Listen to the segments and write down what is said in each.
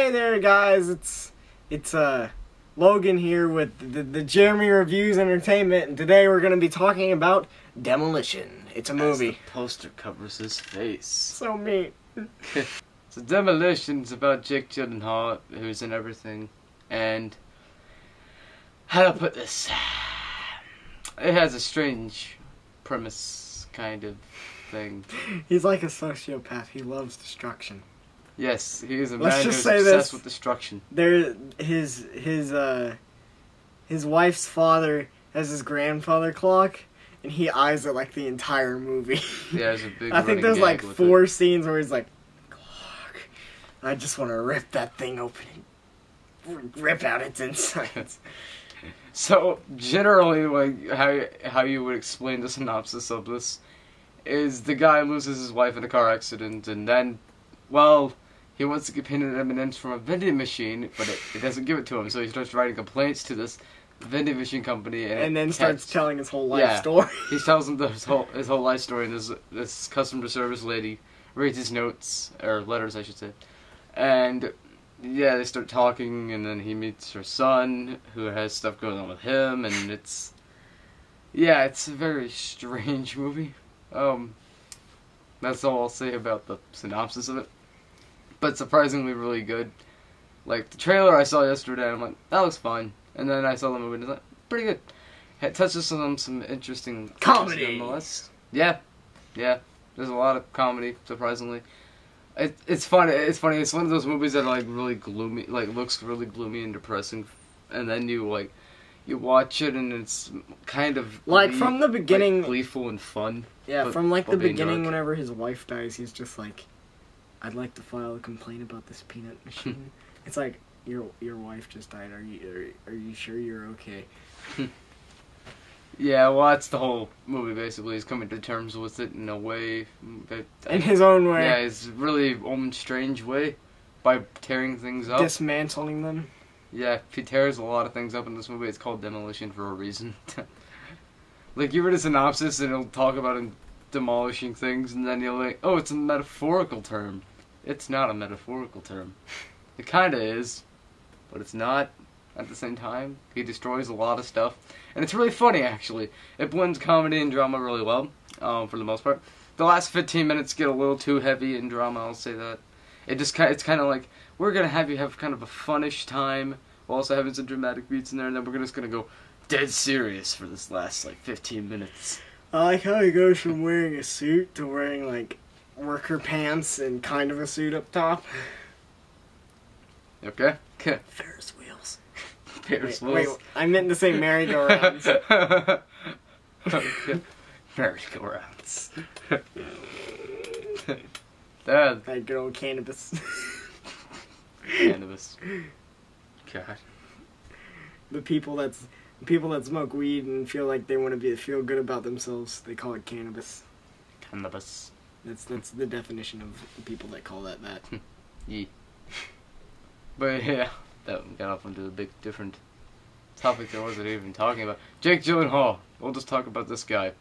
Hey there, guys. It's Logan here with the Jeremy Reviews Entertainment, and today we're going to be talking about Demolition. It's a movie. As the poster covers his face. So mean. So Demolition's about Jake Gyllenhaal, who's in everything, and how to put this? It has a strange premise, kind of thing. He's like a sociopath. He loves destruction. Yes, he is a Let's man just who's say obsessed this. with destruction. His wife's father has his grandfather clock, and he eyes it like the entire movie. Yeah, there's a big I think there's like 4 scenes where he's like, clock. I just want to rip that thing open and rip out its insides. So generally, like how you would explain the synopsis of this is the guy loses his wife in a car accident, and then, well, he wants to get painted M&Ms from a vending machine, but it doesn't give it to him, so he starts writing complaints to this vending machine company, and then starts telling his whole life story. He tells them his whole life story, and this customer service lady reads his notes, or letters, I should say, and yeah, they start talking, and then he meets her son, who has stuff going on with him, and it's a very strange movie. That's all I'll say about the synopsis of it. But surprisingly really good. Like, the trailer I saw yesterday, I'm like, that looks fine. And then I saw the movie and it's like, pretty good. It touches on some interesting comedy nonetheless. Yeah. There's a lot of comedy, surprisingly. It's funny. It's funny. It's one of those movies that are like really gloomy, like looks really gloomy and depressing, and then you watch it and it's kind of like from the beginning, like gleeful and fun. Yeah, from like the beginning, dark. whenever his wife dies, he's just like, I'd like to file a complaint about this peanut machine. It's like, your wife just died. Are you sure you're okay? Yeah, well, that's the whole movie, basically. He's coming to terms with it in a way. In his own way. Yeah, it's really strange way. By tearing things up. Dismantling them. Yeah, he tears a lot of things up in this movie. It's called Demolition for a reason. Like, you read a synopsis and it'll talk about him demolishing things, and then you're like, oh, it's a metaphorical term. It's not a metaphorical term. It kinda is, but it's not. At the same time, he destroys a lot of stuff, and it's really funny, actually. It blends comedy and drama really well, for the most part. The last 15 minutes get a little too heavy in drama, I'll say that. It's kind of like, we're gonna have you have kind of a funnish time, while also having some dramatic beats in there, and then we're just gonna go dead serious for this last, like, 15 minutes. I like how he goes from wearing a suit to wearing, like, worker pants and kind of a suit up top. Okay? Ferris wheels. Wait, I meant to say merry-go-rounds. Okay. Merry-go-rounds. That good old cannabis. Cannabis. God. The people that smoke weed and feel like they want to feel good about themselves, they call it cannabis. Cannabis. That's the definition of people that call that. Yeah. But yeah, that got off into a big different topic that wasn't even talking about. Jake Gyllenhaal. We'll just talk about this guy.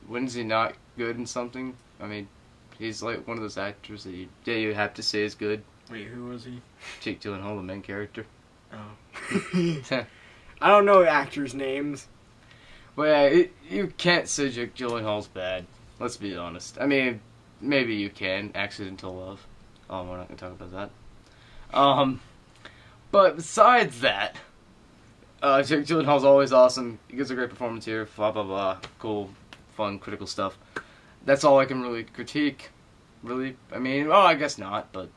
When's he not good in something? I mean, he's like one of those actors that you have to say is good. Wait, who was he? Jake Gyllenhaal, the main character. Oh. I don't know actors' names. Well, yeah, you can't say Jake Gyllenhaal's bad. Let's be honest. I mean, maybe you can. Accidental Love. Oh, we're not going to talk about that. But besides that, Jake Gyllenhaal's always awesome. He gives a great performance here. Blah, blah, blah. Cool, fun, critical stuff. That's all I can really critique. Really? I mean, well, I guess not, but,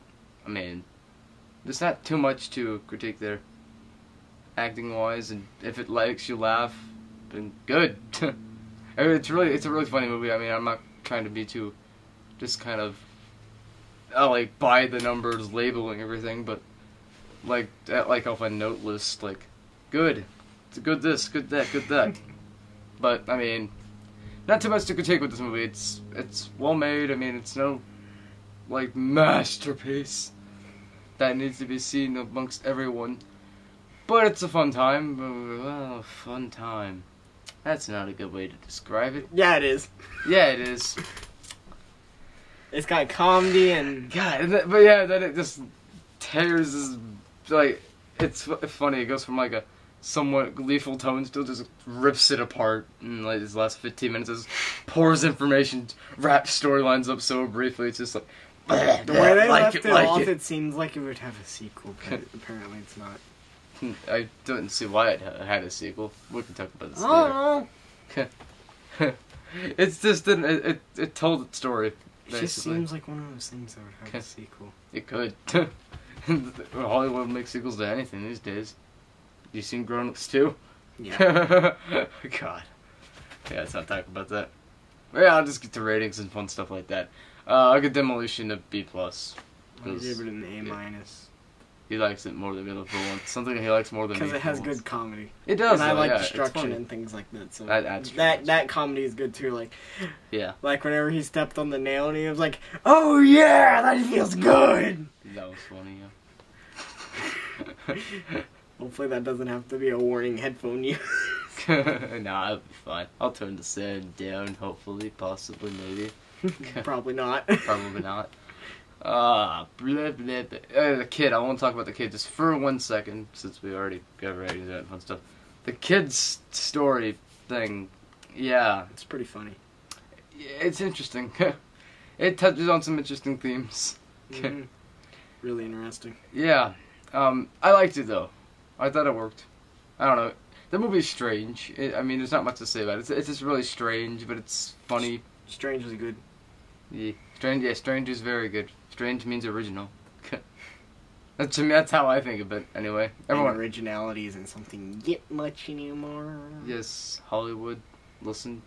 I mean, there's not too much to critique there. Acting-wise, and if it makes you laugh, then good. I mean, it's a really funny movie. I mean, I'm not trying to be too, just kind of, like, by the numbers labeling everything, but, like off a note list, like, good. It's a good this, good that, good that. But, I mean, not too much to critique with this movie. It's well made. I mean, it's no, like, masterpiece that needs to be seen amongst everyone. But it's a fun time. Well, fun time. That's not a good way to describe it. Yeah, it is. Yeah, it is. It's got comedy and... God, but yeah, then it just... tears his, like, it's funny. It goes from like a somewhat gleeful tone, still just rips it apart in like his last 15 minutes. Just pours information, wraps storylines up so briefly. It's just like the way they left it off, it seems like it would have a sequel, but apparently it's not. I don't see why it had a sequel. We can talk about this later. It's just it told its story. It just seems like one of those things that would have a sequel. It could. Hollywood makes sequels to anything these days. You seen Grown Ups 2? Yeah. God. Yeah, let's not talk about that. But yeah, I'll just get to ratings and fun stuff like that. I'll give Demolition a B+. I'll give it an A-. He likes it more than the other one. Something he likes more than because it has good comedy. It does. And I like destruction and things like that. So that comedy is good too. Like, yeah. Like whenever he stepped on the nail and he was like, "Oh yeah, that feels good." That was funny. Yeah. Hopefully that doesn't have to be a warning headphone use. Nah, it'll be fine. I'll turn the sound down. Hopefully, possibly, maybe. Probably not. Probably not. The kid. I want to talk about the kid just for 1 second, since we already got ratings and fun stuff. The kid's story thing, yeah. It's pretty funny. It's interesting. It touches on some interesting themes. Mm-hmm. Really interesting. Yeah. I liked it, though. I thought it worked. I don't know. The movie's strange. I mean, there's not much to say about it. It's just really strange, but it's funny. Strange is good. Yeah. Strange is very good. Strange means original. To me, that's how I think of it, anyway. Everyone, originality isn't something you get much anymore. Yes, Hollywood. Listen.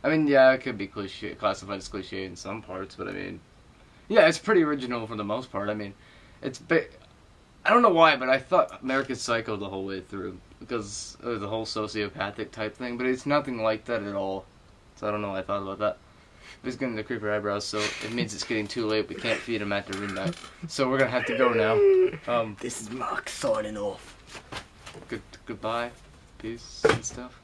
I mean, yeah, it could be cliche, classified as cliche in some parts, but I mean, yeah, it's pretty original for the most part. I mean, I don't know why, but I thought American Psycho the whole way through, because of the whole sociopathic type thing, but it's nothing like that at all. So I don't know why I thought about that. He's getting the creeper eyebrows, so it means it's getting too late. We can't feed him after midnight. So we're going to have to go now. This is Mark signing off. Goodbye. Peace and stuff.